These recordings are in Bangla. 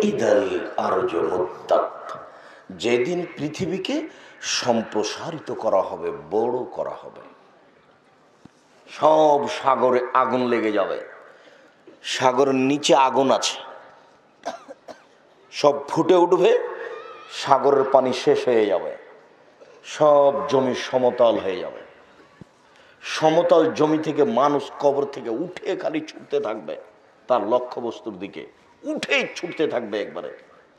ইদাল আরজ মুদ্দাত, যেদিন পৃথিবীকে সম্প্রসারিত করা হবে, বড় করা হবে, সব সাগরে আগুন লেগে যাবে। সাগরের নিচে আগুন আছে, সব ফুটে উঠবে, সাগরের পানি শেষ হয়ে যাবে, সব জমি সমতল হয়ে যাবে। সমতল জমি থেকে মানুষ কবর থেকে উঠে খালি ছুটতে থাকবে তার লক্ষ্যবস্তুর দিকে, উঠেই ছুটতে থাকবে একবারে,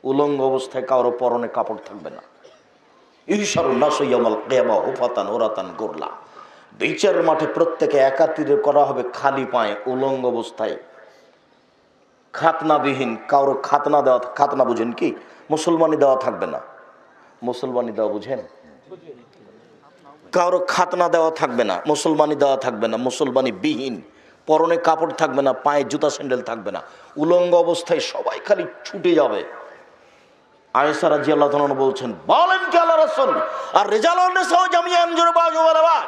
উলঙ্গ অবস্থায়, কারো পরনে কাপড় থাকবে না। ইহশারুন নাস ইয়াউমাল কিয়ামা হুফাতান উরাতান গুরলা, বিচারের মাঠে প্রত্যেকে একাত্রিত করা হবে খালি পায়ে, উলঙ্গ অবস্থায়, খাতনাবিহীন। কারো খাতনা দেওয়া, খাতনা বুঝেন কি? মুসলমানি দেওয়া থাকবে না। মুসলমানি দেওয়া বুঝেন? কারো খাতনা দেওয়া থাকবে না, মুসলমানি দেওয়া থাকবে না, মুসলমানি বিহীন, পরনে কাপড় থাকবে না, পায়ে জুতা স্যান্ডেল থাকবে না, উলঙ্গ অবস্থায় সবাই খালি ছুটে যাবে। আয়েশা রাদিয়াল্লাহু তাআলা বলছেন, বলেন কি আল্লাহ রাসূল, আর রিজালুন নিসাউ জামিআন যুরবাজু ওয়ালাবাদ,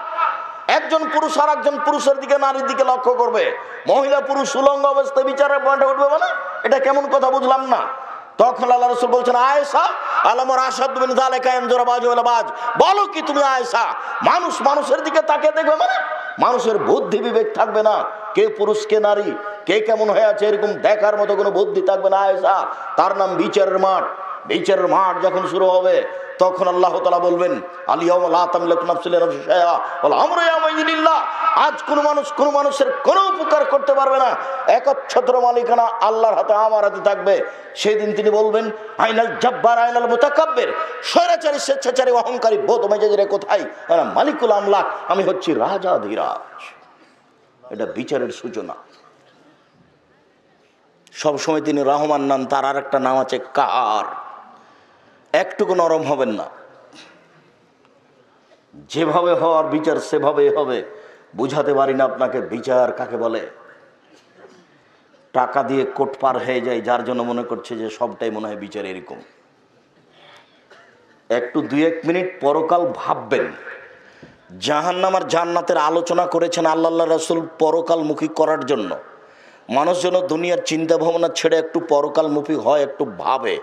একজন পুরুষ আর একজন পুরুষের দিকে, নারীর দিকে লক্ষ্য করবে, মহিলা পুরুষ উলঙ্গ অবস্থায় বিচারের পয়েন্টে উঠবে, মানে এটা কেমন কথা বুঝলাম না। তখন আল্লাহ রাসূল বলছেন, আয়েশা আলামর আসাদু মিন যালিকা ইয়ানজুরবাজু ওয়ালাবাদ, বলো কি তুমি আয়েশা, মানুষ মানুষের দিকে তাকিয়ে দেখবে, মানে মানুষের বুদ্ধি বিবেক থাকবে না, কে পুরুষ কে নারী, কে কেমন হয়ে আছে এরকম দেখার মতো কোনো বুদ্ধি থাকবে না আয়েশা। তার নাম বিচারের মাঠ। বিচারের মাঠ যখন শুরু হবে তখন আল্লাহ তাআলা বলবেন, আল-ইয়াওমা লা তামলিকু নাফসুন লিনাফসিন শাইআ ওয়াল আমরু ইয়াওমাইযিন লিল্লাহ, আজ কোনো মানুষ কোনো মানুষের কোনো উপকার করতে পারবে না, একচ্ছত্র মালিকানা আল্লাহর হাতে, আমার হাতে থাকবে। সেই দিন তিনি বলবেন, আইনাল জাব্বার আইনাল মুতাকাব্বির, স্বৈরাচারী স্বেচ্ছাচারী অহংকারী বদমেজাজের কোথায়? মালিকুল আমলাক, আমি হচ্ছি রাজাধিরাজ। এটা বিচারের সূচনা। সবসময় তিনি রহমান নাম, তার আর একটা নাম আছে কাহার। একটুকু নরম হবেন না, যেভাবে হওয়ার বিচার সেভাবে হবে। বুঝাতে পারি না আপনাকে বিচার কাকে বলে। টাকা দিয়ে কোট পার হয়ে যায়, যার জন্য মনে করছে যে সবটাই মনে হয় বিচার এরকম। একটু 2-1 মিনিট পরকাল ভাববেন। জাহান্নাম আর জান্নাতের আলোচনা করেছেন আল্লাহ রাসূল পরকালমুখী করার জন্য। মানুষ যেন দুনিয়ার চিন্তা ভাবনা ছেড়ে একটু পরকালমুখী হয়, একটু ভাবে।